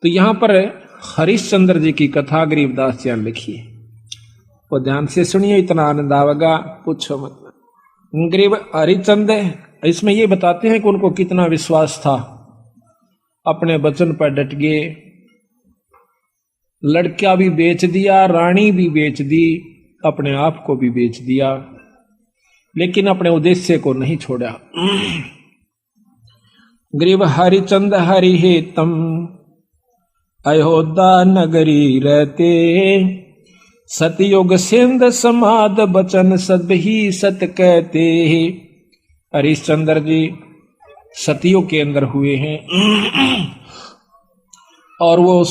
तो यहां पर हरिश्चंद्र जी की कथा गरीबदास जी ने लिखी है, वो ध्यान से सुनिए, इतना आनंद आवेगा पूछो मत। गरीब हरिचंद इसमें ये बताते हैं कि उनको कितना विश्वास था, अपने वचन पर डट गए, लड़का भी बेच दिया, रानी भी बेच दी, अपने आप को भी बेच दिया, लेकिन अपने उद्देश्य को नहीं छोड़ा। गरीब हरिचंद हरि हेतम अयोध्या नगरी रहते, सतयुग सिंध समाद बचन सब ही सत कहते। हरिश्चंद्र जी सतयुग के अंदर हुए हैं और वो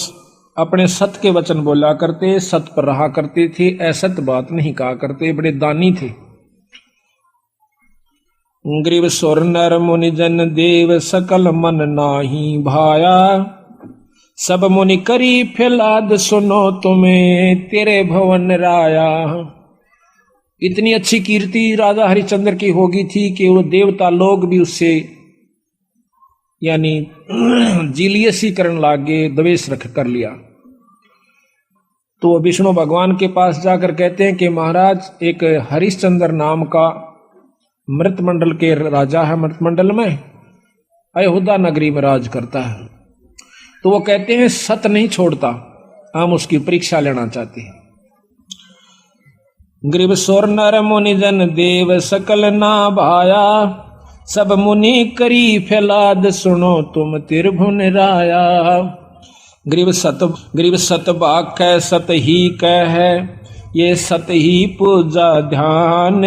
अपने सत के वचन बोला करते, सत पर रहा करते थे, असत बात नहीं कहा करते, बड़े दानी थे। ग्रीव सुर नर मुनि जन देव सकल मन नाही भाया, सब मुनि करी फैलाद सुनो तुम्हें तेरे भवन राया। इतनी अच्छी कीर्ति राजा हरिश्चंद्र की होगी थी कि वो देवता लोग भी उससे यानी जीलियसी करने लागे, द्वेष रख कर लिया। तो विष्णु भगवान के पास जाकर कहते हैं कि महाराज एक हरिश्चंद्र नाम का मृतमंडल के राजा है, मृतमंडल में अयोध्या नगरी में राज करता है। तो वो कहते हैं सत नहीं छोड़ता, हम उसकी परीक्षा लेना चाहते हैं। ग्रीव सोर नर मुनि जन देव सकल ना भाया, सब मुनि करी फैलाद सुनो तुम तिरभुन राया। ग्रीव सत बाक है सत ही कह है, ये सत ही पूजा ध्यान,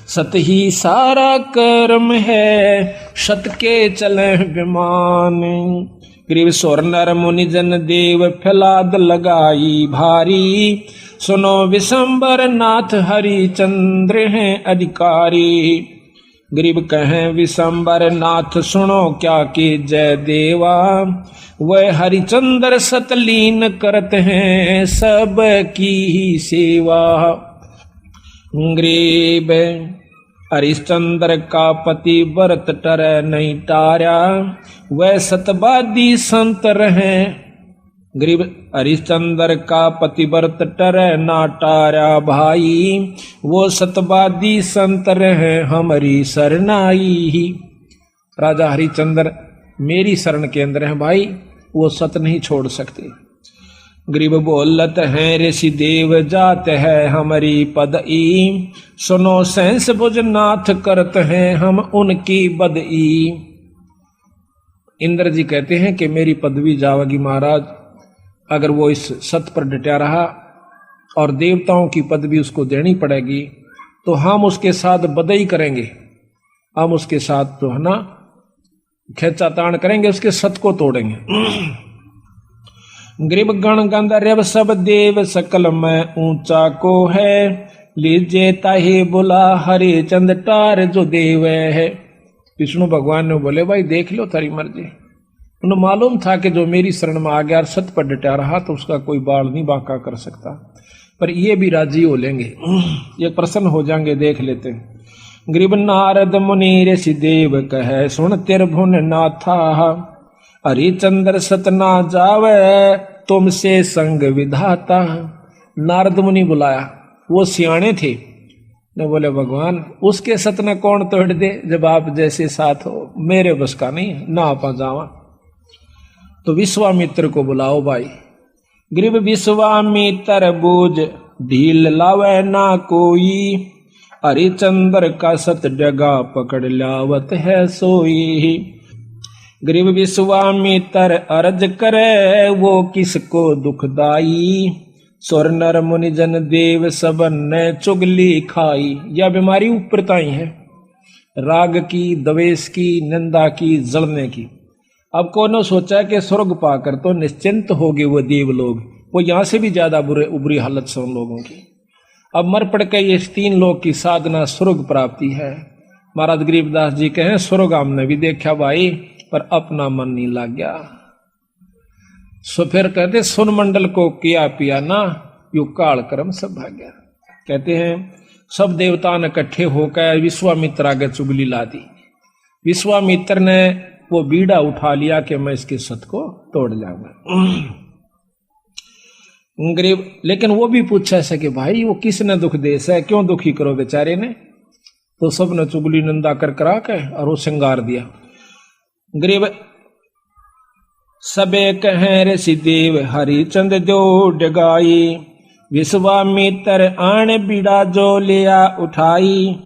सत ही सारा कर्म है, सत के चले विमान। ग्रीव सोर नर मुनि जन देव फैलाद लगाई भारी, सुनो विशंबर नाथ हरिचंद्र हैं अधिकारी। गरीब कहें विशंबर नाथ सुनो क्या कि जय देवा, वह हरिचंद्र सतलीन करत हैं सब की ही सेवा। गरीब हरिश्चंद्र का पति व्रत टर नहीं टारा, वह सतवादी संत रहे। गरीब हरिश्चंद्र का पति व्रत टर ना टारा भाई, वो सतवादी संत रहे हमारी शरणाई। राजा हरिश्चंद्र मेरी शरण के अंदर है भाई, वो सत नहीं छोड़ सकते। गरीब बोलत हैं ऋषि देव जात है हमारी पदई, सुनो सहस भुजनाथ करत हैं हम उनकी बदई। इंद्र जी कहते हैं कि मेरी पदवी जावेगी महाराज, अगर वो इस सत पर डटा रहा और देवताओं की पदवी उसको देनी पड़ेगी तो हम उसके साथ बदई करेंगे, हम उसके साथ तो है ना खेचातान करेंगे, उसके सत को तोड़ेंगे। गरीब गण गंधर्व सब देव सकल में ऊंचा को है, लीजे ताहे बुला हरे चंद टार जो देव है। विष्णु भगवान ने बोले भाई देख लो तारी मर्जी। उन्हें मालूम था कि जो मेरी शरण में आ गया और सत पर डटा रहा तो उसका कोई बाल नहीं बांका कर सकता, पर ये भी राजी हो लेंगे, ये प्रसन्न हो जाएंगे, देख लेते हैं। गरीब नारद मुनि ऋषि देव कहे सुन तिरभुन नाथा, हरिचंद्र सतना जावे तुमसे संग विधाता। नारद मुनि बुलाया, वो सियाणे थे, ने बोले भगवान उसके सतना कौन तोड़ दे, जब आप जैसे साथ हो, मेरे बस का नहीं ना आप जावा। तो विश्वामित्र को बुलाओ भाई। गरीब विश्वामित्र बूझ ढील लावे ना कोई, हरिचंद्र का सत जगह पकड़ लावत है सोई। गरीब विश्वामित्र अर्ज करे वो किसको दुखदाई, सुर नर मुनि जन देव सबन ने चुगली खाई। यह बीमारी ऊपरताई है, राग की, द्वेष की, निंदा की, जलने की। अब कौन सोचा कि स्वर्ग पाकर तो निश्चिंत हो गए वो देव लोग, वो यहां से भी ज्यादा बुरी हालत से उन लोगों की। अब मर पड़ के ये 3 लोग की साधना स्वर्ग प्राप्ति है। महाराज गरीबदास जी कहें स्वर्ग हमने भी देखा भाई, पर अपना मन नहीं लग गया। सो फिर कहते सुन मंडल को किया पिया ना, यू काल कर्म सब भाग्या। कहते हैं सब देवता ने इकट्ठे होकर विश्वामित्र आगे चुगली ला दी। विश्वामित्र ने वो बीड़ा उठा लिया कि मैं इसके सत को तोड़ लाऊंगा। गरीब लेकिन वो भी पूछा ऐसा कि भाई वो किसने दुख दे से, क्यों दुखी करो बेचारे ने। तो सबने चुगली निंदा कर करा के और वो श्रृंगार दिया। गरीब सबे कहें ऋषि देव हरिचंद दो डगाई, विश्वामित्र आण बीड़ा जो लिया उठाई।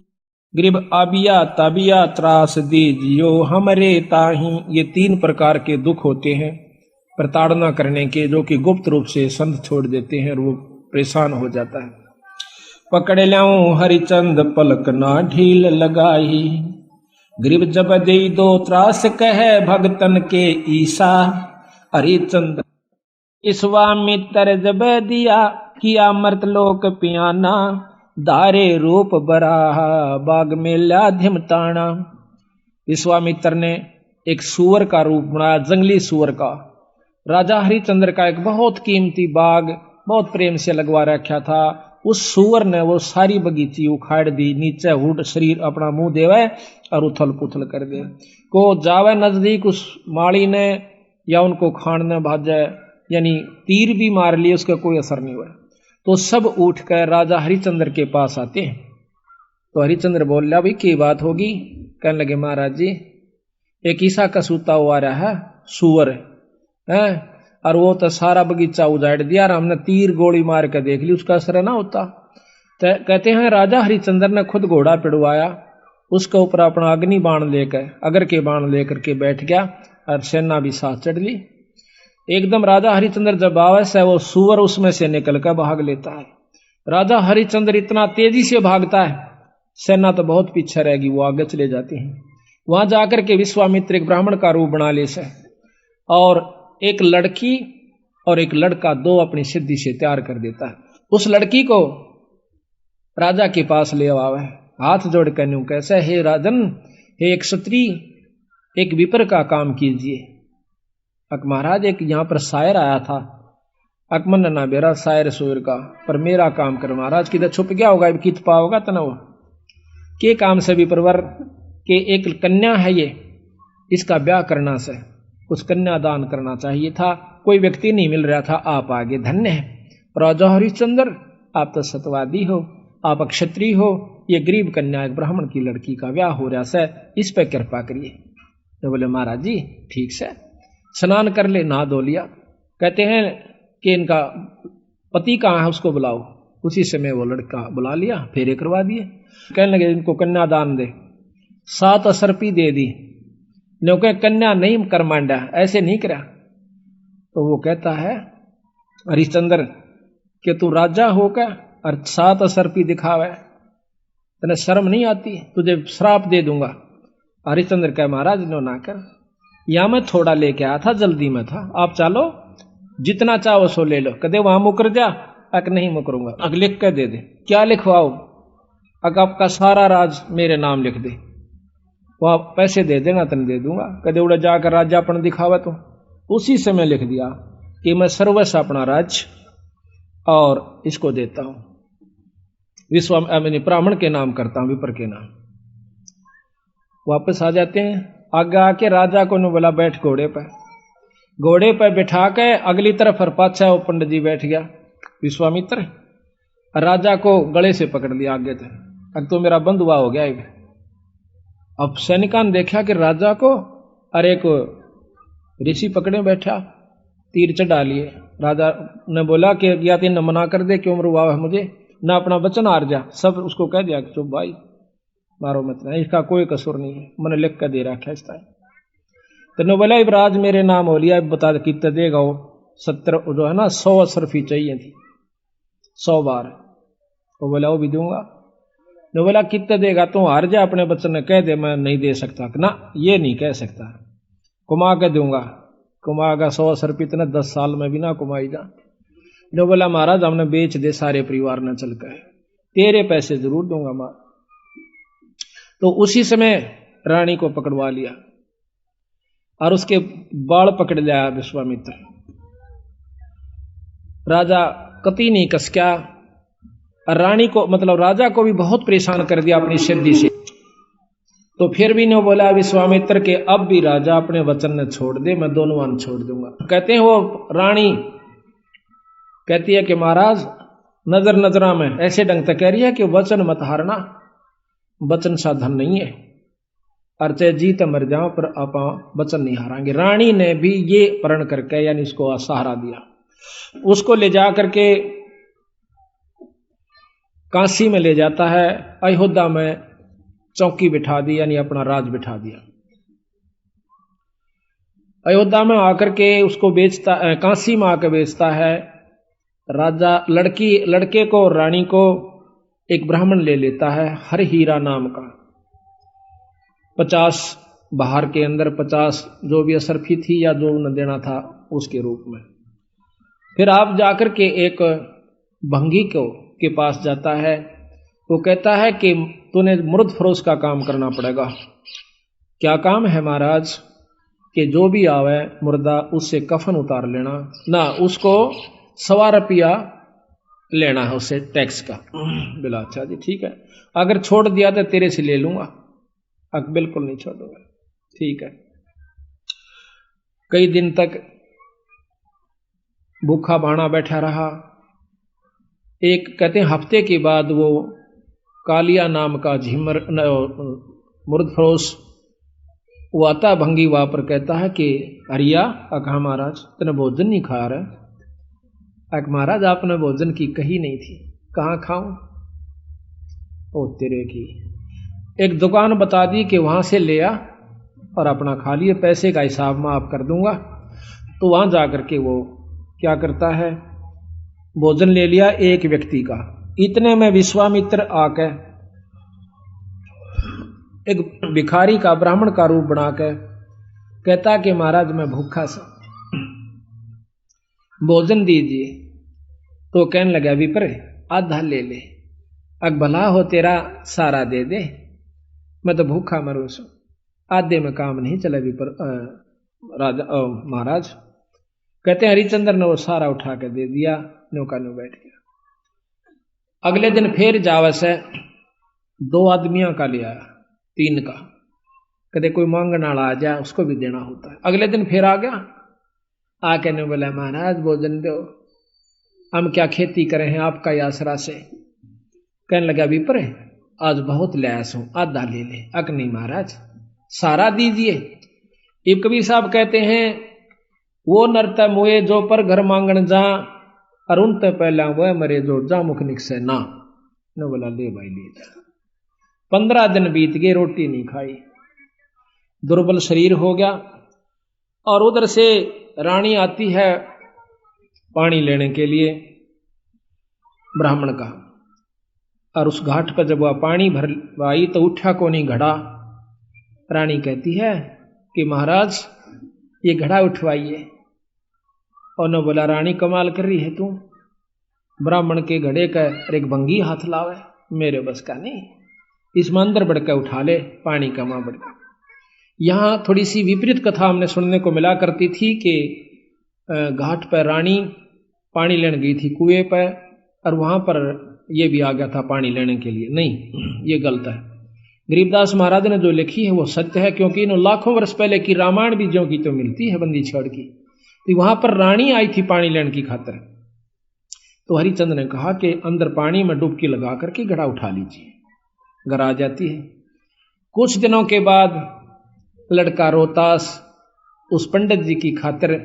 गरीब अबिया तबिया त्रास दीजियो हमरे ताही। ये 3 प्रकार के दुख होते हैं प्रताड़ना करने के, जो कि गुप्त रूप से संत छोड़ देते हैं और वो परेशान हो जाता है। पकड़ लाऊं हरिचंद पलक ना ढील लगाई, गरीब जब दे दो त्रास कहे भगतन के ईसा। हरिचंद विश्वामित्र जब दिया किया मर्तलोक पियाना, धारे रूप बराहा बाग में लाध्यम ताना। विश्वामित्र ने एक सुअर का रूप बनाया, जंगली सुअर का। राजा हरिचंद्र का एक बहुत कीमती बाग बहुत प्रेम से लगवा रखा था। उस सुअर ने वो सारी बगीची उखाड़ दी, नीचे हुड शरीर अपना मुंह देवे और उथल पुथल कर दे। को जावे नजदीक उस माली ने या उनको खाने भाजे, यानी तीर भी मार लिए, उसका कोई असर नहीं हुआ। तो सब उठ कर राजा हरिचंद्र के पास आते हैं। तो हरिचंद्र बोल रहा भाई की बात होगी। कहने लगे महाराज जी एक ईसा का सूता हुआ रहा है सुअर है, और वो तो सारा बगीचा उजाड़ दिया और हमने तीर गोली मार के देख ली, उसका असर ना होता। तो कहते हैं राजा हरिचंद्र ने खुद घोड़ा पिड़वाया, उसके ऊपर अपना अग्नि बाण लेकर अगर के बाण लेकर के बैठ गया और सेना भी साथ चढ़ ली। एकदम राजा हरिचंद्र जब आवे से वो सुअर उसमें से निकल कर भाग लेता है। राजा हरिचंद्र इतना तेजी से भागता है, सेना तो बहुत पीछे रहेगी, वो आगे चले जाते हैं। वहां जाकर के विश्वामित्र एक ब्राह्मण का रूप बना ले से, और एक लड़की और एक लड़का दो अपनी सिद्धि से तैयार कर देता है। उस लड़की को राजा के पास ले आवे, हाथ जोड़ कर न्यू कैसे, हे राजन, हे एक क्षत्रिय, एक विपर का काम कीजिए। अक महाराज एक यहाँ पर शायर आया था, अकमन ना बेरा शायर सुर का, पर मेरा काम कर महाराज। किधर छुप गया होगा, कित पाओगा तनव के काम से भी परवर के एक कन्या है ये, इसका ब्याह करना से कुछ कन्या दान करना चाहिए था, कोई व्यक्ति नहीं मिल रहा था, आप आगे धन्य है। राजा हरिश्चंद्र आप तो सतवादी हो, आप क्षत्रिय हो, ये गरीब कन्या एक ब्राह्मण की लड़की का ब्याह हो रहा है, इस पर कृपा करिए। तो बोले महाराज जी ठीक से स्नान कर ले, नहा धो लिया। कहते हैं कि इनका पति कहाँ है उसको बुलाओ। उसी समय वो लड़का बुला लिया, फेरे करवा दिए। कहने लगे इनको कन्या दान दे, 7 असरपी दे दी। क्योंकि कन्या नहीं कर मांडा, ऐसे नहीं करा। तो वो कहता है हरिश्चंद्र कि तू राजा होकर और 7 असरपी दिखावे, तेने शर्म नहीं आती, तुझे श्राप दे दूंगा। हरिश्चंद्र कहे महाराज नो ना कर, या मैं थोड़ा लेके आया था, जल्दी में था, आप चलो जितना चाहो सो ले लो। कदे वहां मुकर जा, अक नहीं मुकरूंगा, अक लिख कर दे दे। क्या लिखवाओ, अक आपका सारा राज मेरे नाम लिख दे, वह पैसे दे देना तन दे दूंगा। कदे उड़ा जाकर राजापन दिखावा, तो उसी समय लिख दिया कि मैं सर्वस्व अपना राज्य और इसको देता हूं, ब्राह्मण के नाम करता हूं, विपर के नाम। वापस आ जाते हैं। आगे आके राजा को ने बोला बैठ घोड़े पर। घोड़े पर बिठा के अगली तरफ और पाछा वो पंडित जी बैठ गया विश्वामित्र, राजा को गले से पकड़ लिया आगे थे। अब तो मेरा बंधुआ हो गया। अब सैनिकान देखा कि राजा को अरे एक ऋषि पकड़े बैठा, तीर चढ़ा लिए। राजा ने बोला कि या तीन मना कर दे, क्यों मरुआ है मुझे, ना अपना वचन हार जा। सब उसको कह दिया चुप भाई मारो मत, नहीं इसका कोई कसूर नहीं है, मैंने लिख कर दे रखा है। तो ने बोला इब्राज मेरे नाम हो लिया, बता कितने देगा वो। 70 जो है ना 100 असरफी चाहिए थी, 100 बार। वो बोला वो भी दूंगा। ने बोला कितने देगा, तू हार जा, अपने बच्चन ने कह दे मैं नहीं दे सकता। ना ये नहीं कह सकता, कुमा के दूंगा। कुमा का 100 असरफी इतने 10 साल में भी ना कुमाई जा। ने बोला महाराज हमने बेच दे सारे परिवार ने चल कर, तेरे पैसे जरूर दूंगा मां। तो उसी समय रानी को पकड़वा लिया और उसके बाल पकड़ लिया विश्वामित्र। राजा कति नहीं कसक्या, रानी को मतलब राजा को भी बहुत परेशान कर दिया अपनी सिद्धि से। तो फिर भी ने बोला विश्वामित्र के अब भी राजा अपने वचन ने छोड़ दे, मैं दोनों वन छोड़ दूंगा। कहते हैं वो रानी कहती है कि महाराज नजर नजरा में ऐसे ढंग से कह रही है कि वचन मत हारना, वचन साधन नहीं है, और चाहे जीत मर जाओ पर आप वचन नहीं हारांगे। रानी ने भी ये प्रण करके यानी इसको सहारा दिया। उसको ले जा करके काशी में ले जाता है, अयोध्या में चौकी बिठा दी यानी अपना राज बिठा दिया। अयोध्या में आकर के उसको बेचता, काशी में आकर बेचता है। राजा लड़के को और रानी को एक ब्राह्मण ले लेता है हर हीरा नाम का। 50 बाहर के अंदर 50 जो भी असरफी थी या जो न देना था उसके रूप में। फिर आप जाकर के एक भंगी के पास जाता है। वो कहता है कि तूने मुर्द फरोश का काम करना पड़ेगा। क्या काम है महाराज? कि जो भी आवे मुर्दा उससे कफन उतार लेना ना, उसको 1.25 रुपया लेना है उससे टैक्स का। बोला अच्छा जी ठीक है, अगर छोड़ दिया तो तेरे से ले लूंगा। बिल्कुल नहीं छोड़ूंगा। ठीक है। कई दिन तक भूखा बाणा बैठा रहा। एक कहते हैं हफ्ते के बाद वो कालिया नाम का झिमर मुर्द फरोश वो आता भंगी वहां पर, कहता है कि हरिया कहा महाराज तूने भोजन नहीं खा रहा? महाराज आपने भोजन की कही नहीं थी। कहाँ खाऊं? ओ तेरे की, एक दुकान बता दी कि वहां से ले आ और अपना खा लिए, पैसे का हिसाब मैं आप कर दूंगा। तो वहां जाकर के वो क्या करता है, भोजन ले लिया एक व्यक्ति का। इतने में विश्वामित्र आकर एक भिखारी का ब्राह्मण का रूप बनाकर कहता कि महाराज मैं भूखा सा, भोजन दीजिए। तो कहने लगा विप्र आधा ले ले, भला हो तेरा सारा दे दे, मैं तो भूखा मरू सू, आधे में काम नहीं चला विप्र राजा महाराज। कहते हैं हरिचंद्र ने वो सारा उठा कर दे दिया, नौका न्यू बैठ गया। अगले दिन फिर जावस है 2 आदमियों का ले आया, 3 का। कदे कोई मांगने वाला आ जाए उसको भी देना होता है। अगले दिन फिर आ गया, आके ने बोला महाराज भोजन दो, हम क्या खेती करें हैं आपका आसरा से। कहने लगा विप्र आज बहुत लैस हूं, आधा ले ले। नहीं महाराज सारा दीजिए। इब कबीर साहब कहते हैं वो नरता मुए जो पर घर मांगन जा, अरुण ते पहला वह मरे जो जा मुख निकसे ना। ने बोला ले भाई ले जा। 15 दिन बीत गए, रोटी नहीं खाई, दुर्बल शरीर हो गया। और उधर से रानी आती है पानी लेने के लिए ब्राह्मण का, और उस घाट पर जब वह पानी भरवाई तो उठा को नहीं घड़ा। रानी कहती है कि महाराज ये घड़ा उठवाइए। और न बोला रानी कमाल कर रही है तू, ब्राह्मण के घड़े का एक भंगी हाथ लावे, मेरे बस का नहीं, इसमें अंदर बढ़कर उठा ले पानी का मां बढ़कर। यहाँ थोड़ी सी विपरीत कथा हमने सुनने को मिला करती थी कि घाट पर रानी पानी लेने गई थी कुएं पर, और वहां पर ये भी आ गया था पानी लेने के लिए। नहीं, ये गलत है। गरीबदास महाराज ने जो लिखी है वो सत्य है, क्योंकि इन लाखों वर्ष पहले की रामायण भी जो की तो मिलती है बंदी छड़ की। तो वहां पर रानी आई थी पानी लेने की खातिर। तो हरिचंद्र ने कहा कि अंदर पानी में डुबकी लगा करके घड़ा उठा लीजिए, घर आ जाती है। कुछ दिनों के बाद लड़का रोहतास उस पंडित जी की खातिर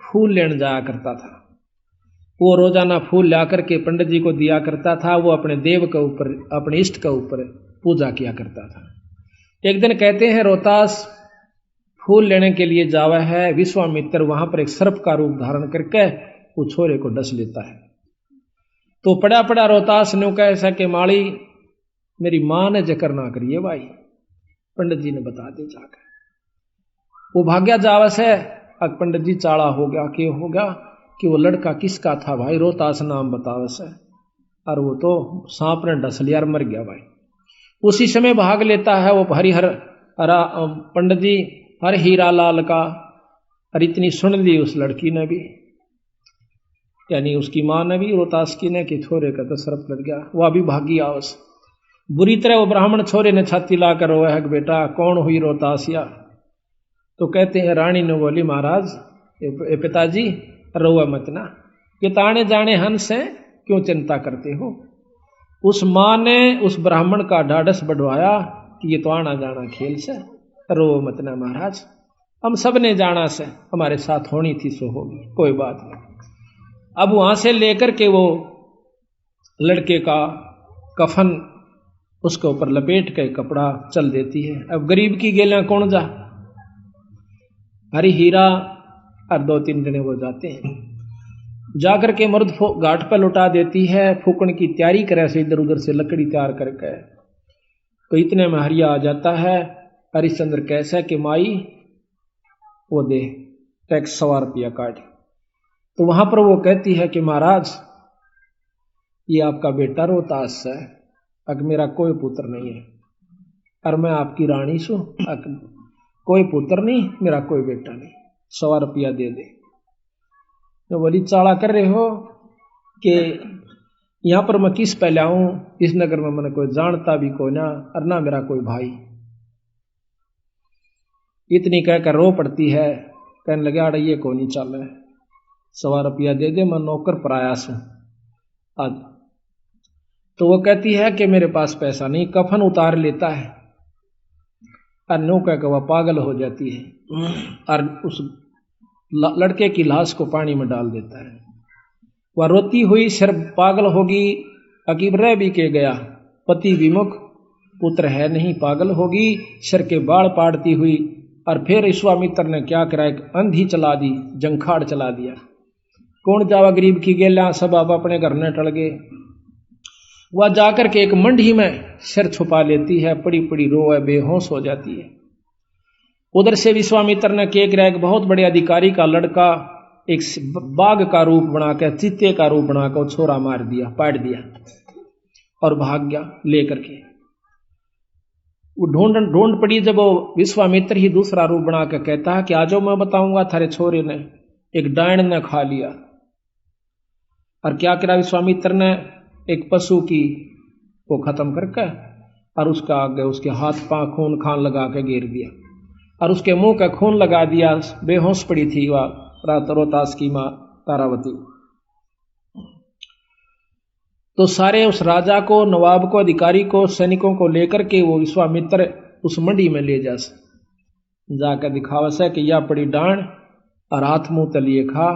फूल लेने जाया करता था। वो रोजाना फूल ला करके पंडित जी को दिया करता था। वो अपने देव के ऊपर, अपने इष्ट के ऊपर पूजा किया करता था। एक दिन कहते हैं रोहतास फूल लेने के लिए जावा है, विश्वामित्र वहां पर एक सर्प का रूप धारण करके वो छोरे को डस लेता है। तो पड़ा पड़ा रोहतास ने कहा ऐसा कि माड़ी मेरी मां ने जिक्र ना करिए भाई, पंडित जी ने बता दे जाकर। वो भाग्या जावस है। अब पंडित जी चाड़ा हो गया, क्यों हो गया कि वो लड़का किसका था भाई, रोहतास नाम बतावस है, और वो तो सांप ने डस लिया और मर गया भाई। उसी समय भाग लेता है वो हरिहर पंडित जी हर हीरा लाल का, और इतनी सुन ली उस लड़की ने भी, यानी उसकी मां ने भी रोहतास की ने कि छोरे का तो सर्प लग गया। वह भी भागी आवस। बुरी तरह वो ब्राह्मण छोरे ने छाती लाकर रोया है कि बेटा कौन हुई रोतासिया। तो कहते हैं रानी ने बोली महाराज ए पिताजी रोआ मत ना, कि ताने जाने हंस है क्यों चिंता करते हो। उस माँ ने उस ब्राह्मण का ढाढ़स बढ़वाया कि ये तो आना जाना खेल से, रो मत ना महाराज, हम सब ने जाना से, हमारे साथ होनी थी सो होगी, कोई बात नहीं। अब वहां से लेकर के वो लड़के का कफन उसके ऊपर लपेट के कपड़ा चल देती है। अब गरीब की गेला कौन जा, हरी हीरा और 2-3 जने वो जाते हैं, जाकर के मर्द घाट पर लुटा देती है। फूकण की तैयारी करे से इधर उधर से लकड़ी तैयार करके, तो इतने में हरिया आ जाता है। हरिश्चंद्र कैसा कि माई वो दे टैक्स 100 रुपया काट। तो वहां पर वो कहती है कि महाराज ये आपका बेटा रोहतास है, अग मेरा कोई पुत्र नहीं है, और मैं आपकी रानी सू, कोई पुत्र नहीं, मेरा कोई बेटा नहीं, 100 रुपया दे दे। तो बोली चाला कर रहे हो कि यहां पर मैं किस पे लाऊं, इस नगर में मैंने कोई जानता भी कोई ना, और ना मेरा कोई भाई। इतनी कहकर रो पड़ती है, कहने लगे आड़ा ये को नहीं चल रहा, 100 रुपया दे दे, मैं नौकर प्रयास हूं आज। तो वो कहती है कि मेरे पास पैसा नहीं, कफन उतार लेता है और नो कहकर वह पागल हो जाती है और उस लड़के की लाश को पानी में डाल देता है। वह रोती हुई सिर पागल होगी, अकीब रह भी के गया, पति विमुख, पुत्र है नहीं, पागल होगी, सिर के बाल पाड़ती हुई। और फिर विश्वामित्र ने क्या करा, एक अंधी चला दी, जंखाड़ चला दिया। कौन जावा गरीब की गेला, सब आप अपने घर न टल गए। वह जाकर के एक मंडी में सिर छुपा लेती है, पड़ी पड़ी रो है, बेहोश हो जाती है। उधर से विश्वामित्र ने क्या करा, एक बहुत बड़े अधिकारी का लड़का एक बाघ का रूप बनाकर, चीते का रूप बनाकर छोरा मार दिया, पाट दिया और भाग गया लेकर के। वो ढूंढ पड़ी, जब वो विश्वामित्र ही दूसरा रूप बना के कहता है कि आजो मैं बताऊंगा थारे छोरे ने एक डायन ने खा लिया। और क्या करा विश्वामित्र ने, एक पशु की को खत्म करके और उसका आगे उसके हाथ पांव खून खान लगा के घेर दिया और उसके मुंह का खून लगा दिया। बेहोश पड़ी थी वह रोहतास की मां तारावती। तो सारे उस राजा को, नवाब को, अधिकारी को, सैनिकों को लेकर के वो विश्वामित्र उस मंडी में ले जाकर दिखावा से कि यह पड़ी डांड और हाथ मुंह तलिए खा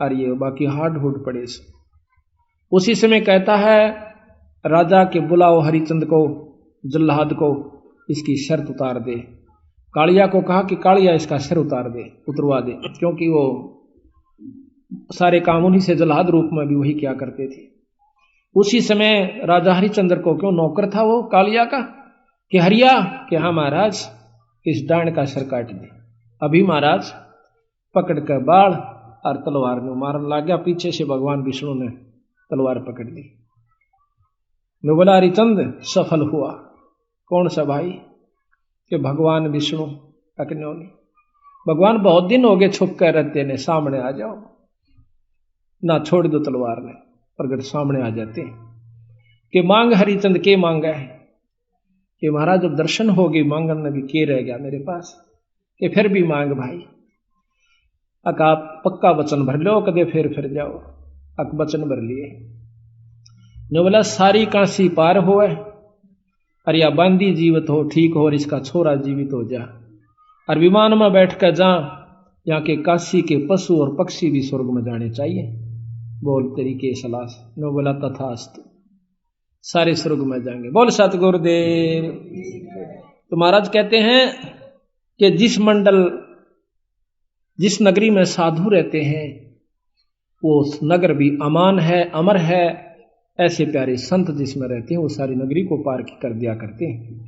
और ये बाकी हाड हुड पड़े से। उसी समय कहता है राजा के बुलाओ हरिचंद को, जल्लाद को, इसकी शर्त उतार दे। कालिया को कहा कि कालिया इसका सिर उतरवा दे, क्योंकि वो सारे काम उन्हीं से जल्लाद रूप में भी वही क्या करते थे। उसी समय राजा हरिचंद्र को, क्यों नौकर था वो कालिया का, कि हरिया कि हाँ महाराज इस डांड का सिर काट दे। अभी महाराज पकड़ कर बाढ़ और तलवार में मारने लग गया। पीछे से भगवान विष्णु ने तलवार पकड़ ली। मैं बोला हरिचंद सफल हुआ। कौन सा भाई, कि भगवान विष्णु। अकन्यो नहीं, भगवान बहुत दिन हो गए छुप कर रहते ने, सामने आ जाओ ना, छोड़ दो तलवार ने, प्रगट सामने आ जाते हैं। कि मांग हरिचंद के मांगा है, कि महाराज जब दर्शन हो गई मांगन में भी के रह गया मेरे पास, कि फिर भी मांग भाई। अक आप पक्का वचन भर लो, कदे फिर जाओ। अक वचन भर लिए। ने बोला सारी काशी पार हो, और या बांदी जीवित हो, ठीक हो, और इसका छोरा जीवित हो जा, और विमान में बैठ कर जा, यहाँ के काशी के पशु और पक्षी भी स्वर्ग में जाने चाहिए। बोल तेरी के सलाह। ने बोला तथास्तु, सारे स्वर्ग में जाएंगे। बोल सतगुरुदेव। तो महाराज कहते हैं कि जिस नगरी में साधु रहते हैं वो नगर भी अमान है, अमर है। ऐसे प्यारे संत जिसमें रहते हैं वो सारी नगरी को पार कर दिया करते हैं।